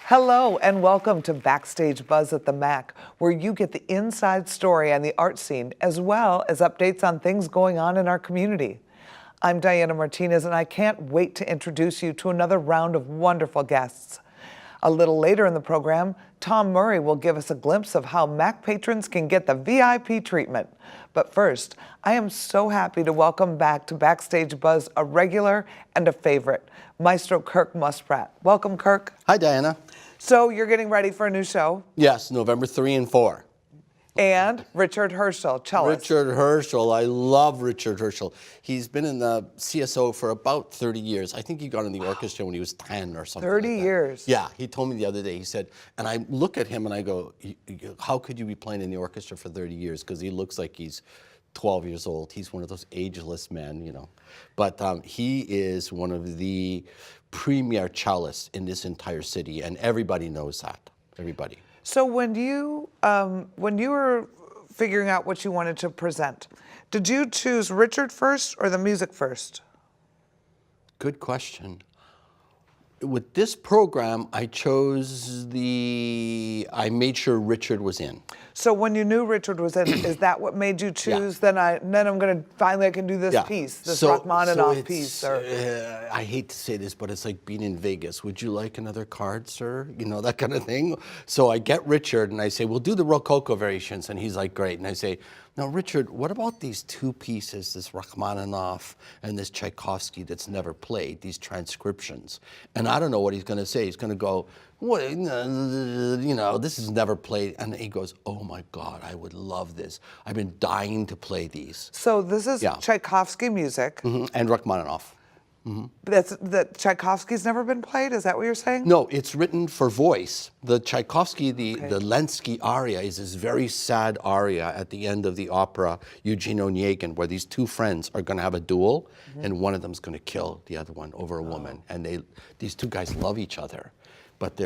Hello and welcome to Backstage Buzz at the Mac, where you get the inside story on the art scene as well as updates on things going on in our community. I'm Diana Martinez and I can't wait to introduce you to another round of wonderful guests. A little later in the program, Tom Murray will give us a glimpse of how Mac patrons can get the VIP treatment. But first, I am so happy to welcome back to Backstage Buzz a regular and a favorite, Maestro Kirk Muspratt. Welcome, Kirk. Hi, Diana. So you're getting ready for a new show? Yes, November 3 and 4. And Richard Hirschl, cellist. Richard Hirschl. I love Richard Hirschl. He's been in the CSO for about 30 years. I think he got in the orchestra when he was 10 or something 30 like that. years. Yeah, he told me the other day, he said, and I look at him and I go, how could you be playing in the orchestra for 30 years? Because he looks like he's 12 years old. He's one of those ageless men, you know. But he is one of the premier cellists in this entire city, and everybody knows that, everybody. So when you were figuring out what you wanted to present, did you choose Richard first or the music first? Good question. With this program, I made sure Richard was in. So when you knew Richard was in, is that what made you choose? Yeah. Then I'm going to finally I can do this piece, this Rachmaninoff piece. Or I hate to say this, but it's like being in Vegas. Would you like another card, sir? You know, that kind of thing. So I get Richard and I say, we'll do the Rococo variations, and he's like, great. And I say, now, Richard, what about these two pieces, this Rachmaninoff and this Tchaikovsky that's never played, these transcriptions? And I don't know what he's going to say. He's going to go, well, you know, this is never played. And he goes, oh my God, I would love this. I've been dying to play these. So this is Tchaikovsky music. And Rachmaninoff. That Tchaikovsky's never been played? Is that what you're saying? No, it's written for voice. The Tchaikovsky, the Lenski aria is this very sad aria at the end of the opera Eugene Onegin, where these two friends are going to have a duel, and one of them's going to kill the other one over a woman. And these two guys love each other, but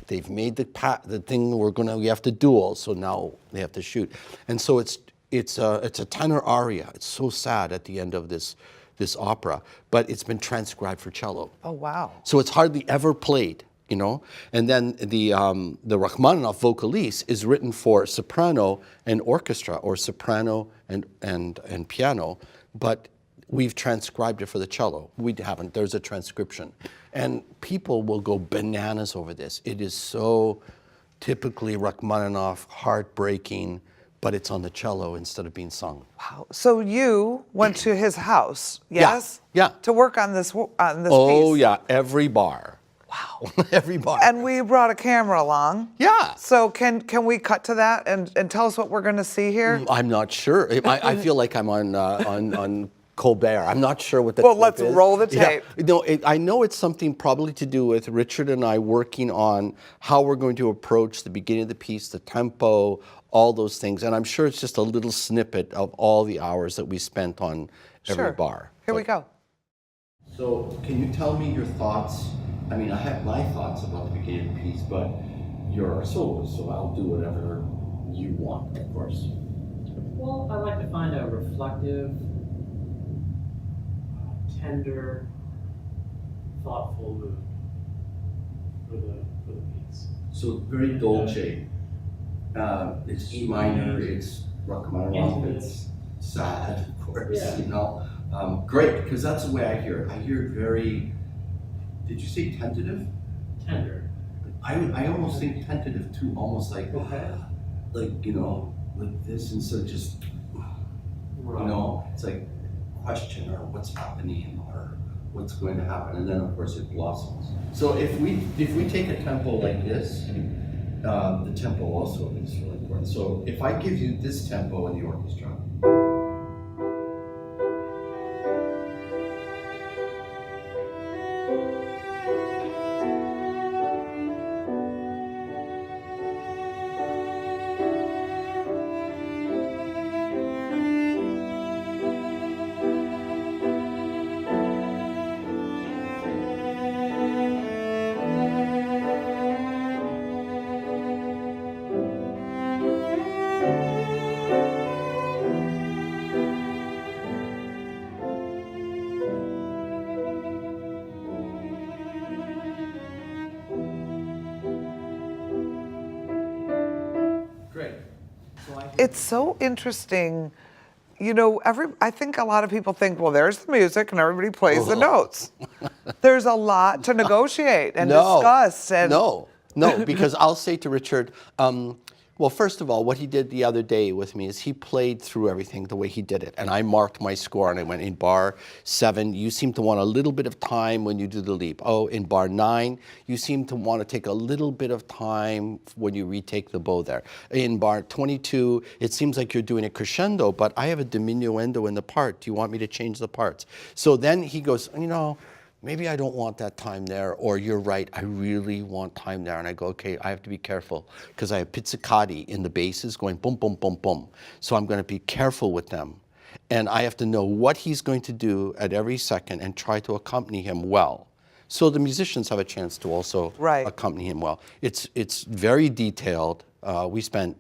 they've made the thing we have to duel, so now they have to shoot. And so it's a tenor aria. It's so sad at the end of this opera, but it's been transcribed for cello. Oh, wow. So it's hardly ever played, you know? And then the Rachmaninoff Vocalise is written for soprano and orchestra, or soprano and piano, but we've transcribed it for the cello. We haven't, there's a transcription. And people will go bananas over this. It is so typically Rachmaninoff, heartbreaking, but it's on the cello instead of being sung. Wow. So you went to his house, yes? Yeah. To work on this piece? Oh, yeah, every bar. Wow. Every bar. And we brought a camera along. Yeah. So can we cut to that and tell us what we're going to see here? I'm not sure. I feel like I'm on Colbert. I'm not sure what the Well, let's roll the tape. Yeah. No, I know it's something probably to do with Richard and I working on how we're going to approach the beginning of the piece, the tempo, all those things. And I'm sure it's just a little snippet of all the hours that we spent on every bar. Here we go. So can you tell me your thoughts? I mean, I have my thoughts about the beginning of the piece, but you're a soloist, so I'll do whatever you want, of course. Well, I like to find a reflective, tender, thoughtful mood for the piece. So very dolce. It's E minor, it's Rachmaninoff, it's sad, of course, you know. Great, because that's the way I hear it. I hear it very, did you say tentative? Tender. I almost think tentative too, almost like, you know, like this instead of just, you know, it's like question or what's happening or what's going to happen, and then of course it blossoms. So if we take a tempo like this, the tempo also is really important. So if I give you this tempo in the orchestra, It's so interesting. You know, I think a lot of people think, well, there's the music and everybody plays the notes. There's a lot to negotiate and discuss. And No, because I'll say to Richard, well, first of all, what he did the other day with me is he played through everything the way he did it. And I marked my score and I went, in bar 7, you seem to want a little bit of time when you do the leap. Oh, in bar 9, you seem to want to take a little bit of time when you retake the bow there. In bar 22, it seems like you're doing a crescendo, but I have a diminuendo in the part. Do you want me to change the parts? So then he goes, you know, maybe I don't want that time there, or you're right, I really want time there. And I go, okay, I have to be careful because I have pizzicati in the basses going boom, boom, boom, boom. So I'm going to be careful with them. And I have to know what he's going to do at every second and try to accompany him well. So the musicians have a chance to also accompany him well. It's very detailed. We spent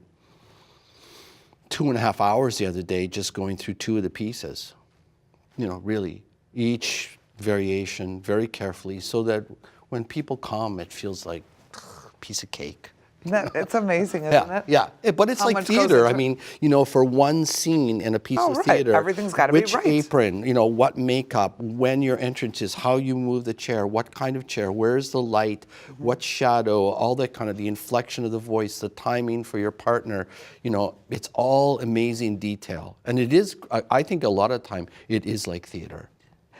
2.5 hours the other day just going through 2 of the pieces. You know, really, each variation very carefully so that when people come, it feels like a piece of cake. It's amazing, isn't it? Yeah, but it's like theater. I mean, you know, for one scene in a piece of theater, everything's got to be right. Which apron, you know, what makeup, when your entrance is, how you move the chair, what kind of chair, where's the light, what shadow, all that kind of, the inflection of the voice, the timing for your partner, you know, it's all amazing detail. And it is, I think a lot of time, it is like theater.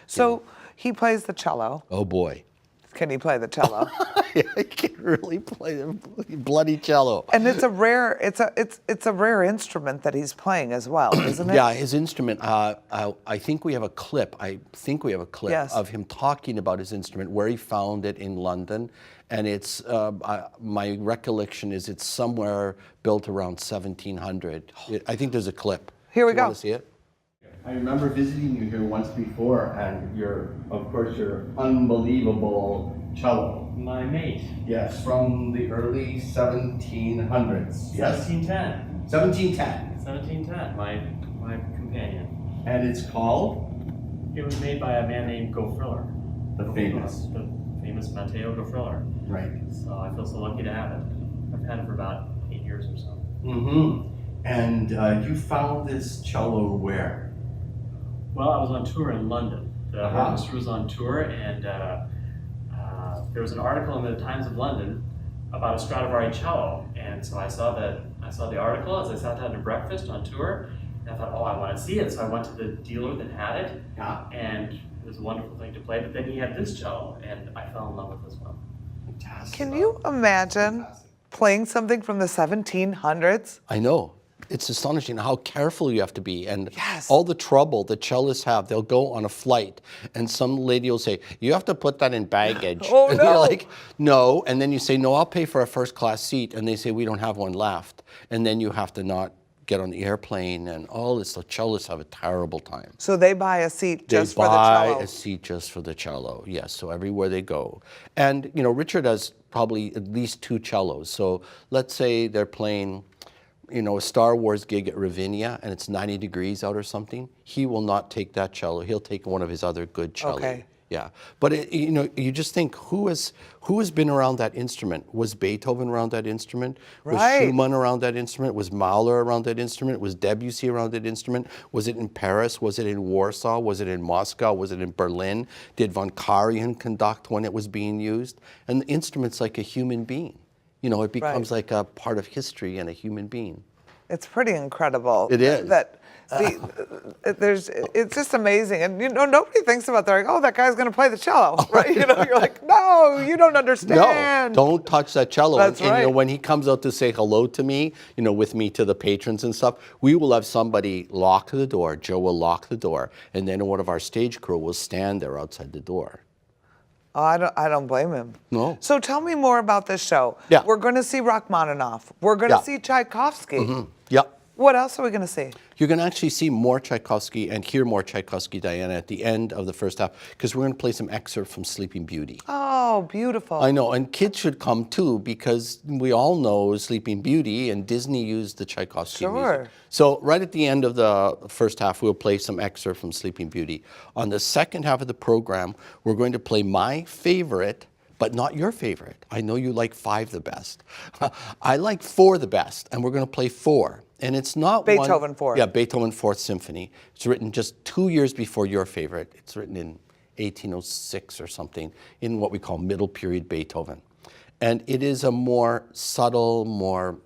So he plays the cello. Oh boy. Can he play the cello? Yeah, he can really play the bloody cello. And it's a rare instrument that he's playing as well, isn't it? Yeah, his instrument. I think we have a clip. Of him talking about his instrument, where he found it in London, and it's my recollection is it's somewhere built around 1700. I think there's a clip. Here we go. Want to see it? I remember visiting you here once before, and your unbelievable cello. My mate. Yes, from the early 1700s. Yes? 1710. 1710. 1710, my companion. And it's called? It was made by a man named Gofriller. The famous Matteo Gofriller. Right. So I feel so lucky to have it. I've had it for about 8 years or so. Mm-hmm. And you found this cello where? Well, I was on tour in London. The orchestra was on tour, and there was an article in the Times of London about a Stradivari cello. And so I saw the article as I sat down to breakfast on tour, and I thought, oh, I want to see it. So I went to the dealer that had it, and it was a wonderful thing to play. But then he had this cello, and I fell in love with this one. Fantastic. Can you imagine playing something from the 1700s? I know. It's astonishing how careful you have to be, and all the trouble the cellists have. They'll go on a flight, and some lady will say, you have to put that in baggage. Oh, and no. you're like, no. And then you say, no, I'll pay for a first-class seat. And they say, we don't have one left. And then you have to not get on the airplane, and all this. The cellists have a terrible time. So they buy a seat just for the They cello. buy a seat just for the cello, yes. So everywhere they go. And, you know, Richard has probably at least 2 cellos. So let's say they're playing, you know, a Star Wars gig at Ravinia and it's 90 degrees out or something, he will not take that cello. He'll take one of his other good cello. Okay. Yeah. But, you know, you just think, who has been around that instrument? Was Beethoven around that instrument? Was Schumann around that instrument? Was Mahler around that instrument? Was Debussy around that instrument? Was it in Paris? Was it in Warsaw? Was it in Moscow? Was it in Berlin? Did von Karajan conduct when it was being used? And the instrument's like a human being. You know, it becomes like a part of history and a human being. It's pretty incredible. It is. It's just amazing. And, you know, nobody thinks about that. Like, oh, that guy's going to play the cello, right? You know, you're like, no, you don't understand. No, don't touch that cello. That's and, you know, when he comes out to say hello to me, you know, with me to the patrons and stuff, we will have somebody lock the door. Joe will lock the door. And then one of our stage crew will stand there outside the door. Oh, I don't blame him. No. So tell me more about this show. Yeah. We're going to see Rachmaninoff. We're going to see Tchaikovsky. Mm-hmm. Yep. What else are we going to see? You're going to actually see more Tchaikovsky and hear more Tchaikovsky, Diana, at the end of the first half, because we're going to play some excerpt from Sleeping Beauty. Oh, beautiful. I know, and kids should come too, because we all know Sleeping Beauty, and Disney used the Tchaikovsky music. So right at the end of the first half, we'll play some excerpt from Sleeping Beauty. On the second half of the program, we're going to play my favorite, but not your favorite. I know you like 5 the best. I like 4 the best, and we're going to play 4. And it's not Beethoven Fourth. Yeah, Beethoven Fourth Symphony. It's written just 2 years before your favorite. It's written in 1806 or something, in what we call middle period Beethoven. And it is a more subtle, more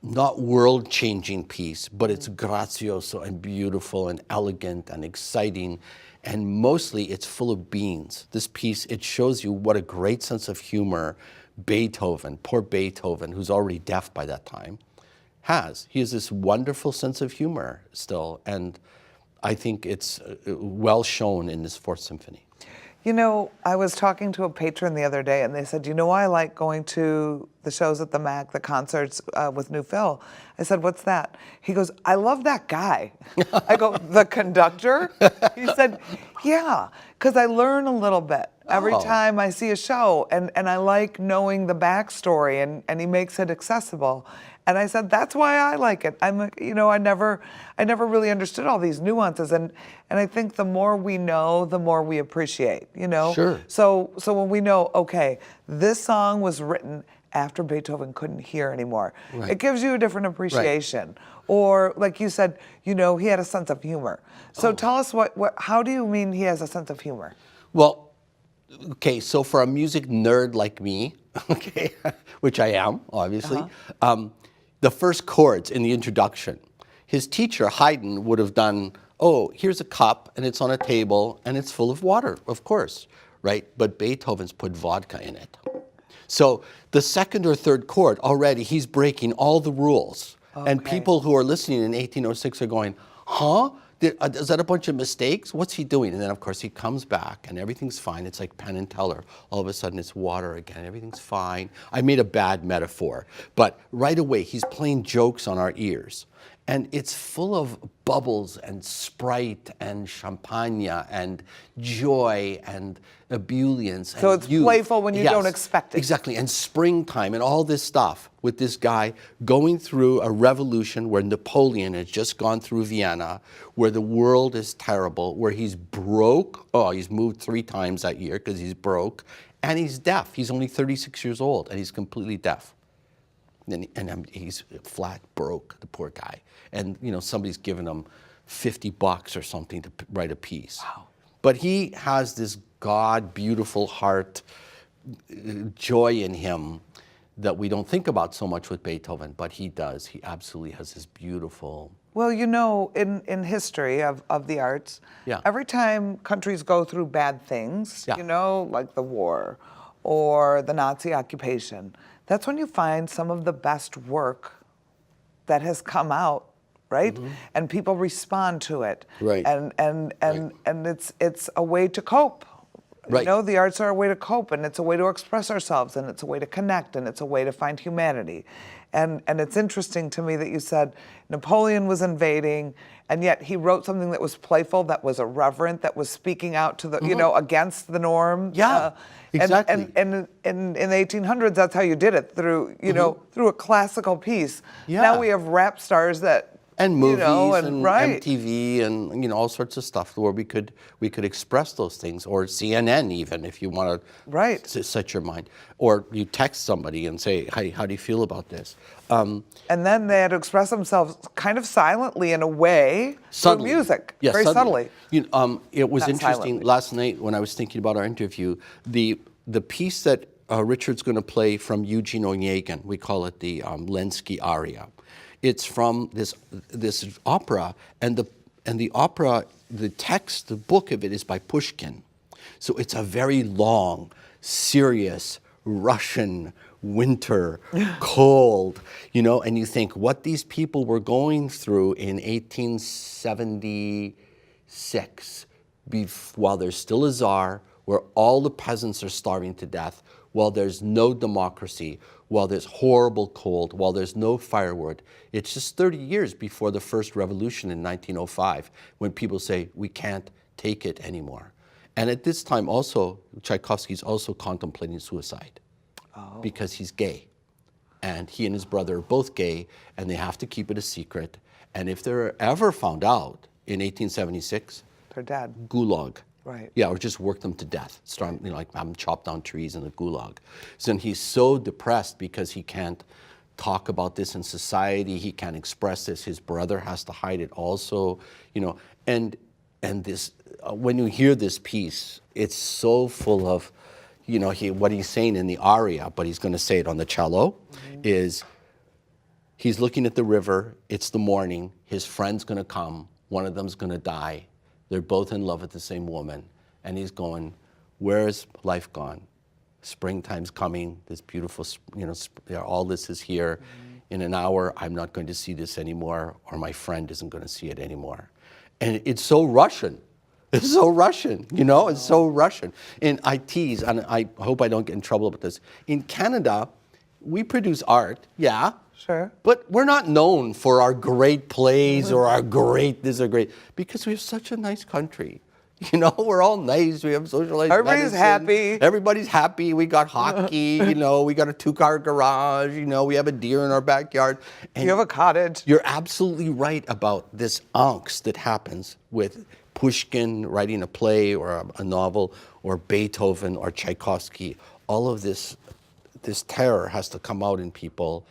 not world-changing piece, but it's grazioso and beautiful and elegant and exciting. And mostly it's full of beans. This piece, it shows you what a great sense of humor Beethoven, poor Beethoven, who's already deaf by that time, has. He has this wonderful sense of humor still, and I think it's well shown in this Fourth Symphony. You know, I was talking to a patron the other day, and they said, you know why I like going to the shows at the MAC, the concerts with New Phil? I said, what's that? He goes, I love that guy. I go, the conductor? He said, yeah, because I learn a little bit every time I see a show, and I like knowing the backstory, and he makes it accessible. And I said, that's why I like it. You know, I never really understood all these nuances, and I think the more we know, the more we appreciate, you know? Sure. So when we know, okay, this song was written after Beethoven couldn't hear anymore, Right. It gives you a different appreciation. Right. Or like you said, you know, he had a sense of humor. So tell us how do you mean he has a sense of humor? Well, okay, so for a music nerd like me, okay, which I am, obviously, the first chords in the introduction, his teacher, Haydn, would have done, oh, here's a cup, and it's on a table, and it's full of water, of course, right? But Beethoven's put vodka in it. So the second or third chord, already, he's breaking all the rules. Okay. And people who are listening in 1806 are going, huh? Is that a bunch of mistakes? What's he doing? And then, of course, he comes back, and everything's fine. It's like Penn and Teller. All of a sudden, it's water again. Everything's fine. I made a bad metaphor. But right away, he's playing jokes on our ears. And it's full of bubbles and Sprite and champagne and joy and ebullience. So and it's youth. playful when you Yes, don't expect it. Exactly, and springtime and all this stuff with this guy going through a revolution where Napoleon has just gone through Vienna, where the world is terrible, where he's broke. Oh, he's moved 3 times that year because he's broke, and he's deaf. He's only 36 years old, and he's completely deaf. And he's flat broke, the poor guy. And you know, somebody's given him $50 or something to write a piece. Wow. But he has this God beautiful heart, joy in him that we don't think about so much with Beethoven, but he does. He absolutely has this beautiful. Well, you know, in history of the arts, every time countries go through bad things, you know, like the war or the Nazi occupation, that's when you find some of the best work that has come out, right? Mm-hmm. And people respond to it. Right. And it's a way to cope. Right. You know, the arts are a way to cope, and it's a way to express ourselves, and it's a way to connect, and it's a way to find humanity. And it's interesting to me that you said Napoleon was invading, and yet he wrote something that was playful, that was irreverent, that was speaking out to the, you know, against the norm. Yeah, exactly. And in the 1800s, that's how you did it, through, you know, through a classical piece. Yeah. Now we have rap stars that, and movies, you know, and MTV, and you know, all sorts of stuff where we could express those things, or CNN even, if you want to set your mind, or you text somebody and say, "Hey, how do you feel about this?" And then they had to express themselves kind of silently in a way through music, very subtly. You know, it was Not interesting silently. last night when I was thinking about our interview. The piece that Richard's going to play from Eugene Onegin, we call it the Lenski aria. It's from this opera, and the opera, the text, the book of it is by Pushkin. So it's a very long, serious Russian winter, cold, you know, and you think what these people were going through in 1876, while there's still a czar, where all the peasants are starving to death, while there's no democracy, while there's horrible cold, while there's no firewood. It's just 30 years before the first revolution in 1905, when people say, we can't take it anymore. And at this time also, Tchaikovsky's also contemplating suicide because he's gay. And he and his brother are both gay, and they have to keep it a secret. And if they're ever found out in 1876, They're dead. Gulag. Right. Yeah, or just work them to death. Start, you know, like chopped down trees in the gulag. So then he's so depressed because he can't talk about this in society. He can't express this. His brother has to hide it also, you know. And this, when you hear this piece, it's so full of, you know, what he's saying in the aria, but he's going to say it on the cello, is he's looking at the river. It's the morning. His friend's going to come. One of them's going to die. They're both in love with the same woman. And he's going, where's life gone? Springtime's coming, this beautiful, you know, all this is here. In an hour, I'm not going to see this anymore, or my friend isn't going to see it anymore. And it's so Russian. It's so Russian, you know, it's so Russian. And I tease, and I hope I don't get in trouble with this. In Canada, we produce art, yeah. Sure. But we're not known for our great plays or our great, this or great, because we have such a nice country. You know, we're all nice. We have socialized Everybody's medicine. happy. Everybody's happy. We got hockey, you know, we got a 2-car garage, you know, we have a deer in our backyard. And You have a cottage. you're absolutely right about this angst that happens with Pushkin writing a play or a novel, or Beethoven or Tchaikovsky. All of this terror has to come out in people,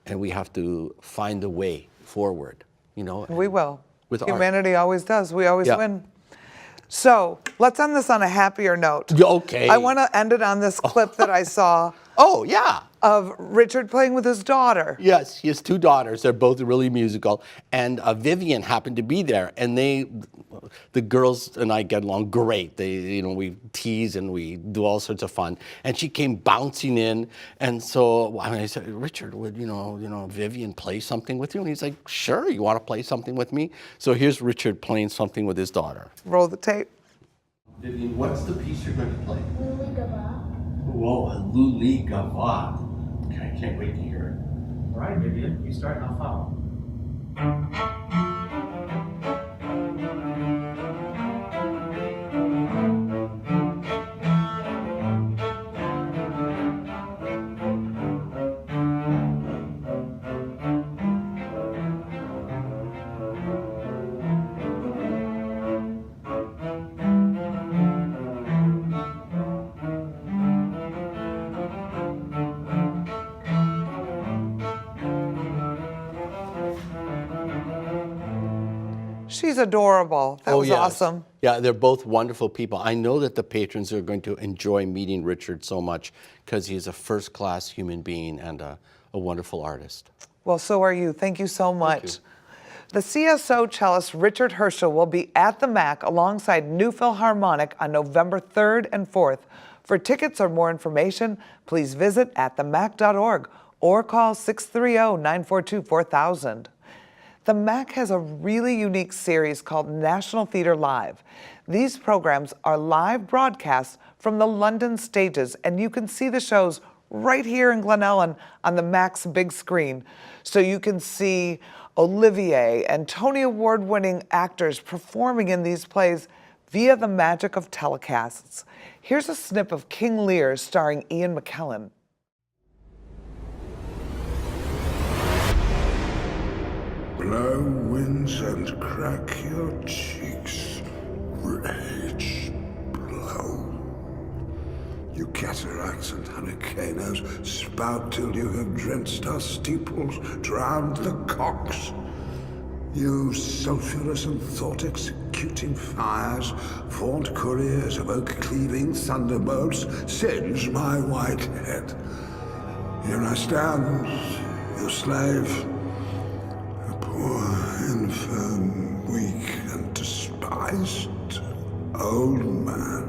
and we have to find a way forward, you know. We will. With art. Humanity always does. We always Yeah. win. So let's end this on a happier note. Okay. I want to end it on this clip that I saw Oh, yeah. of Richard playing with his daughter. Yes, he has 2 daughters. They're both really musical. And Vivian happened to be there. And the girls and I get along great. We tease and we do all sorts of fun. And she came bouncing in. And so I said, Richard, would, Vivian play something with you? And he's like, sure, you want to play something with me? So here's Richard playing something with his daughter. Roll the tape. Vivian, what's the piece you're going to play? Lily Gava. Whoa, Luli Gavat. Okay, I can't wait to hear it. All right, Vivian, you start and I'll follow. She's adorable. That was yes. awesome. Yeah, they're both wonderful people. I know that the patrons are going to enjoy meeting Richard so much because he's a first-class human being and a wonderful artist. Well, so are you. Thank you so much. The CSO cellist Richard Hirschl will be at the MAC alongside New Philharmonic on November 3rd and 4th. For tickets or more information, please visit atthemac.org or call 630-942-4000. The MAC has a really unique series called National Theatre Live. These programs are live broadcasts from the London stages, and you can see the shows right here in Glen Ellyn on the MAC's big screen. So you can see Olivier and Tony Award-winning actors performing in these plays via the magic of telecasts. Here's a snip of King Lear starring Ian McKellen. Blow winds and crack your cheeks, rage blow. You cataracts and hurricanes spout till you have drenched our steeples, drowned the cocks. You sulphurous and thought-executing fires, vaunt couriers of oak-cleaving thunderbolts, singe my white head. Here I stand, your slave, a poor, infirm, weak, and despised old man.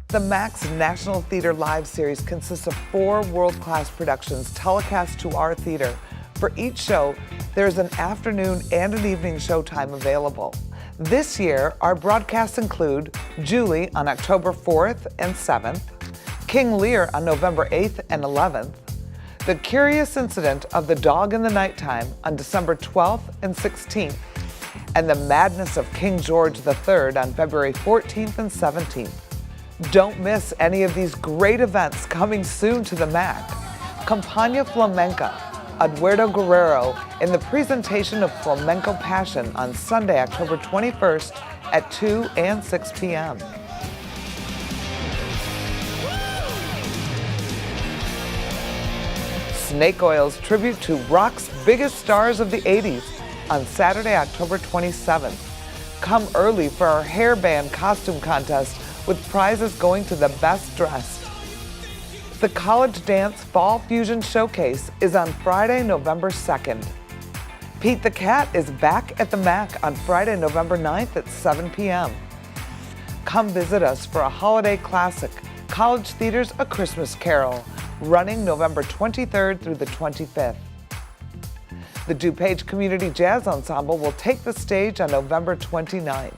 The MAC's National Theatre Live series consists of 4 world-class productions telecast to our theater. For each show, there's an afternoon and an evening showtime available. This year, our broadcasts include Julie on October 4th and 7th, King Lear on November 8th and 11th, The Curious Incident of the Dog in the Nighttime on December 12th and 16th, and The Madness of King George III on February 14th and 17th. Don't miss any of these great events coming soon to the MAC. Campagna Flamenca, Eduardo Guerrero in the presentation of Flamenco Passion on Sunday, October 21st at 2 and 6 p.m. Snake Oil's tribute to rock's biggest stars of the 80s on Saturday, October 27th. Come early for our hairband costume contest with prizes going to the best dressed. The College Dance Fall Fusion Showcase is on Friday, November 2nd. Pete the Cat is back at the MAC on Friday, November 9th at 7 p.m. Come visit us for a holiday classic, College Theater's A Christmas Carol, running November 23rd through the 25th. The DuPage Community Jazz Ensemble will take the stage on November 29th.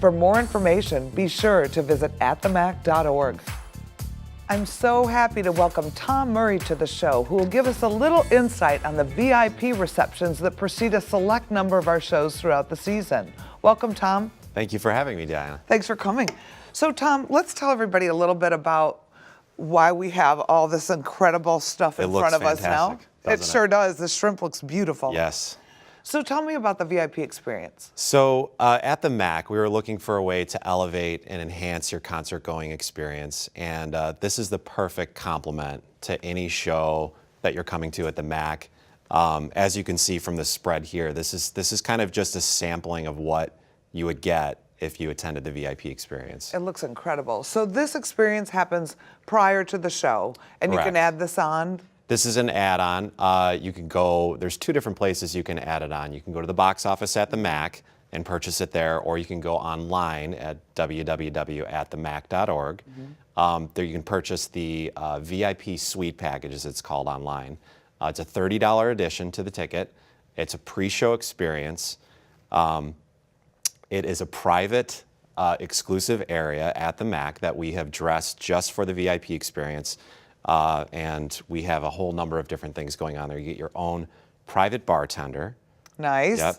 For more information, be sure to visit atthemac.org. I'm so happy to welcome Tom Murray to the show, who will give us a little insight on the VIP receptions that precede a select number of our shows throughout the season. Welcome, Tom. Thank you for having me, Diana. Thanks for coming. So, Tom, let's tell everybody a little bit about why we have all this incredible stuff in front of us now. It sure does. The shrimp looks beautiful. Yes. So tell me about the VIP experience. So at the MAC, we were looking for a way to elevate and enhance your concert-going experience, and this is the perfect complement to any show that you're coming to at the MAC. As you can see from the spread here, this is kind of just a sampling of what you would get if you attended the VIP experience. It looks incredible. So this experience happens prior to the show, and Correct. You can add this on? This is an add-on. You can go, there's two different places you can add it on. You can go to the box office at the MAC and purchase it there, or you can go online at www.atthemac.org. There you can purchase the VIP suite package, as it's called online. It's a $30 addition to the ticket. It's a pre-show experience. It is a private, exclusive area at the MAC that we have dressed just for the VIP experience. And we have a whole number of different things going on there. You get your own private bartender. Nice. Yep.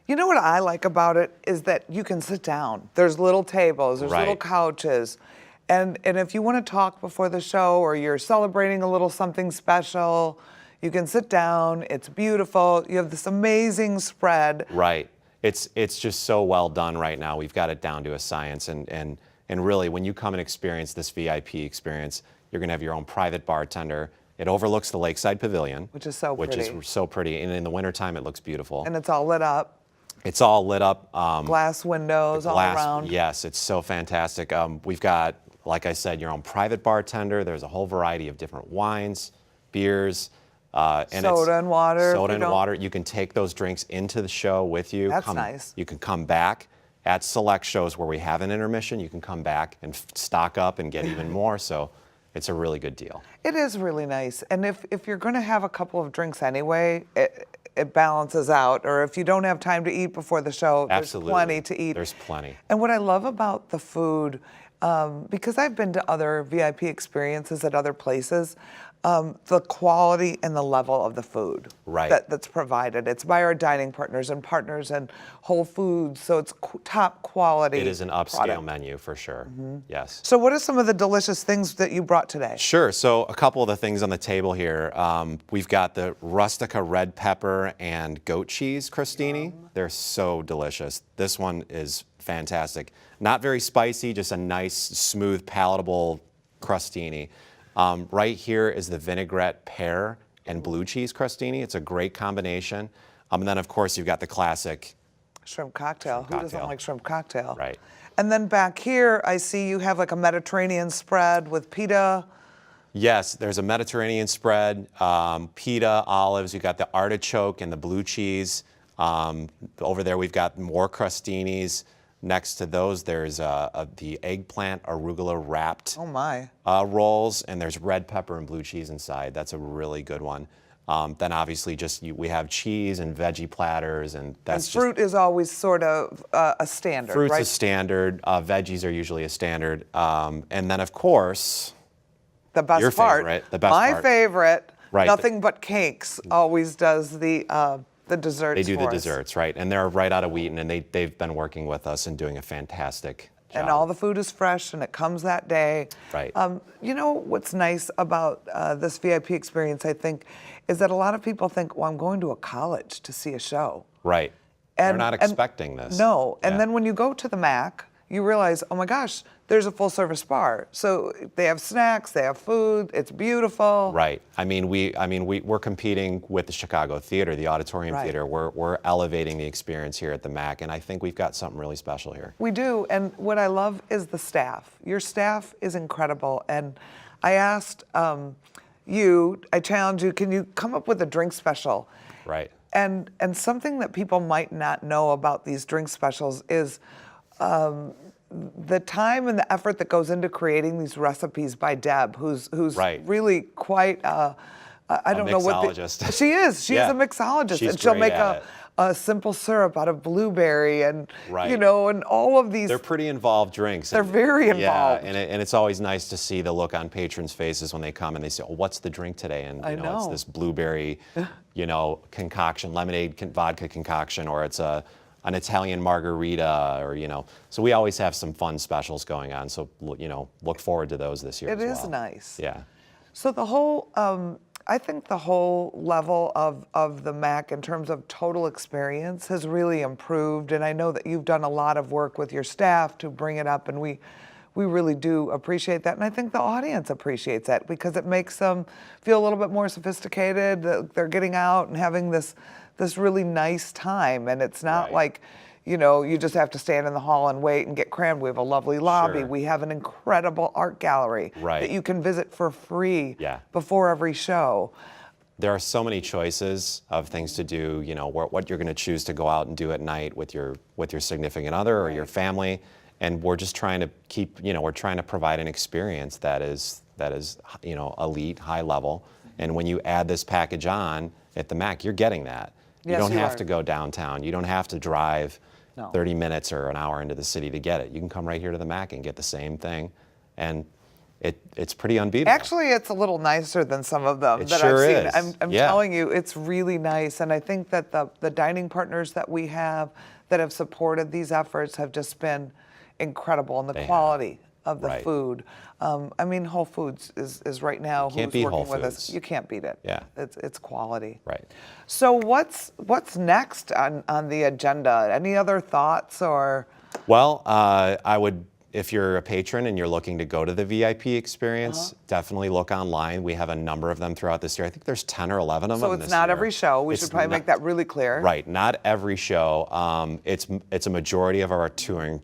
You know what I like about it is that you can sit down. There's little tables, there's little couches. And if you want to talk before the show or you're celebrating a little something special, you can sit down. It's beautiful. You have this amazing spread. Right. It's just so well done right now. We've got it down to a science. And really, when you come and experience this VIP experience, you're going to have your own private bartender. It overlooks the Lakeside Pavilion. Which is so pretty. Which is so pretty. And in the wintertime, it looks beautiful. And it's all lit up. It's all lit up. Glass windows all around. Yes, it's so fantastic. We've got, like I said, your own private bartender. There's a whole variety of different wines, beers. And soda and water. Soda and water. You can take those drinks into the show with you. That's nice. You can come back at select shows where we have an intermission. You can come back and stock up and get even more. So it's a really good deal. It is really nice. And if you're going to have a couple of drinks anyway, it balances out. Or if you don't have time to eat before the show, Absolutely. There's plenty to eat. There's plenty. And what I love about the food, because I've been to other VIP experiences at other places, the quality and the level of the food that's provided. It's by our dining partners and Whole Foods, so it's top quality. It is an upscale product. menu for sure. Yes. So what are some of the delicious things that you brought today? Sure. So a couple of the things on the table here. We've got the Rustica red pepper and goat cheese crostini. They're so delicious. This one is fantastic. Not very spicy, just a nice, smooth, palatable crostini. Right here is the vinaigrette pear and blue cheese crostini. It's a great combination. And then, of course, you've got the classic shrimp cocktail. Who doesn't like shrimp cocktail? Right. And then back here, I see you have like a Mediterranean spread with pita. Yes, there's a Mediterranean spread, pita, olives. You've got the artichoke and the blue cheese. Over there, we've got more crostinis. Next to those, there's the eggplant arugula wrapped rolls, and there's red pepper and blue cheese inside. That's a really good one. Then obviously we have cheese and veggie platters, and that's fruit is always sort of a standard, Fruit's right? a standard. Veggies are usually a standard. And then, of course, the best your part. Favorite, the best My part. favorite, Right. Nothing But Cakes, always does the desserts. They do for the us. desserts, right? And they're right out of Wheaton, and they've been working with us and doing a fantastic And all the food is fresh and it comes that day. Right. You know what's nice about this VIP experience, I think, is that a lot of people think, well, I'm going to a college to see a show. Right. They're not expecting this. No. And Yeah. then when you go to the MAC, you realize, oh my gosh, there's a full service bar. So they have snacks, they have food, it's beautiful. Right. We're competing with the Chicago Theater, the Auditorium Right. Theater. We're elevating the experience here at the MAC, and I think we've got something really special here. We do, and what I love is the staff. Your staff is incredible, and I asked I challenge you, can you come up with a drink special? Right. And something that people might not know about these drink specials is the time and the effort that goes into creating these recipes by Deb, who's Right. really quite I don't know what mixologist. she is. She's Yeah. a mixologist, She's and she'll great make at a simple syrup out of blueberry, and Right. and all of these. They're pretty involved drinks. They're very involved. Yeah, and it's always nice to see the look on patrons' faces when they come and they say, "Oh, what's the drink today?" And I it's know. this blueberry, concoction, lemonade vodka concoction, or it's an Italian margarita, or So we always have some fun specials going on. So look forward to those this year. It as is well. nice. Yeah. So the whole, I think the whole level of the MAC in terms of total experience has really improved, and I know that you've done a lot of work with your staff to bring it up, and we really do appreciate that, and I think the audience appreciates that because it makes them feel a little bit more sophisticated. That they're getting out and having this really nice time, and it's not Right. like, you just have to stand in the hall and wait and get crammed. We have a lovely lobby. Sure. We have an incredible art gallery Right. that you can visit for free Yeah. before every show. There are so many choices of things to do, what you're going to choose to go out and do at night with your significant other or your family. And we're just trying to we're trying to provide an experience that is elite, high level. And when you add this package on at the MAC, you're getting that. You Yes, don't you have are. to go downtown. You don't have to drive No. 30 minutes or an hour into the city to get it. You can come right here to the MAC and get the same thing. And it's pretty unbeatable. Actually, it's a little nicer than some of them It that sure I've seen. is. I'm Yeah. telling you, it's really nice. And I think that the dining partners that we have that have supported these efforts have just been incredible, and the They have. quality of the Right. food. Whole Foods is right now can't who's beat working Whole with us. Foods. You can't beat it. Yeah. It's quality. Right. So what's next on the agenda? Any other thoughts or? Well, I would, if you're a patron and you're looking to go to the VIP experience, definitely look online. We have a number of them throughout this year. I think there's 10 or 11 of them So it's this not year. every show. We It's should probably not- make that really clear. Right, not every show. It's a majority of our touring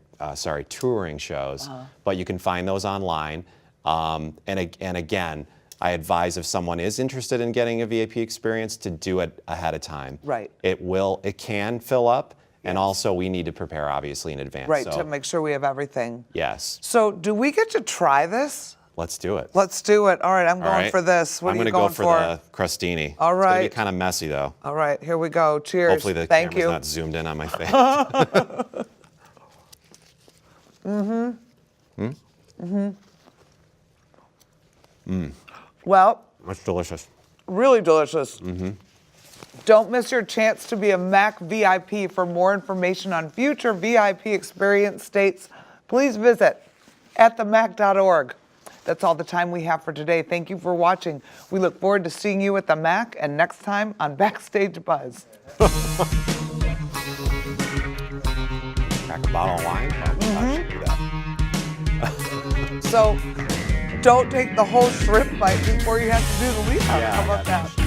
shows, but you can find those online. And again, I advise if someone is interested in getting a VIP experience to do it ahead of time. Right. It can fill up, and also we need to prepare obviously in advance. Right, So, to make sure we have everything. yes, So do we get to try this? let's do it. Let's do it. All right, I'm All going right. for this. What I'm are you gonna going go for the crostini. All It's gonna be right. kind of messy though. All right, here we go. Cheers. Hopefully the Thank camera's you. not zoomed in on my face. Well, That's delicious. really delicious. Don't miss your chance to be a MAC VIP. For more information on future VIP experience dates, please visit atthemac.org. That's all the time we have for today. Thank you for watching. We look forward to seeing you at the MAC and next time on Backstage Buzz. Crack a bottle of wine. I should do that. So don't take the whole shrimp bite before you have to do the lead out. Yeah, How I about got that?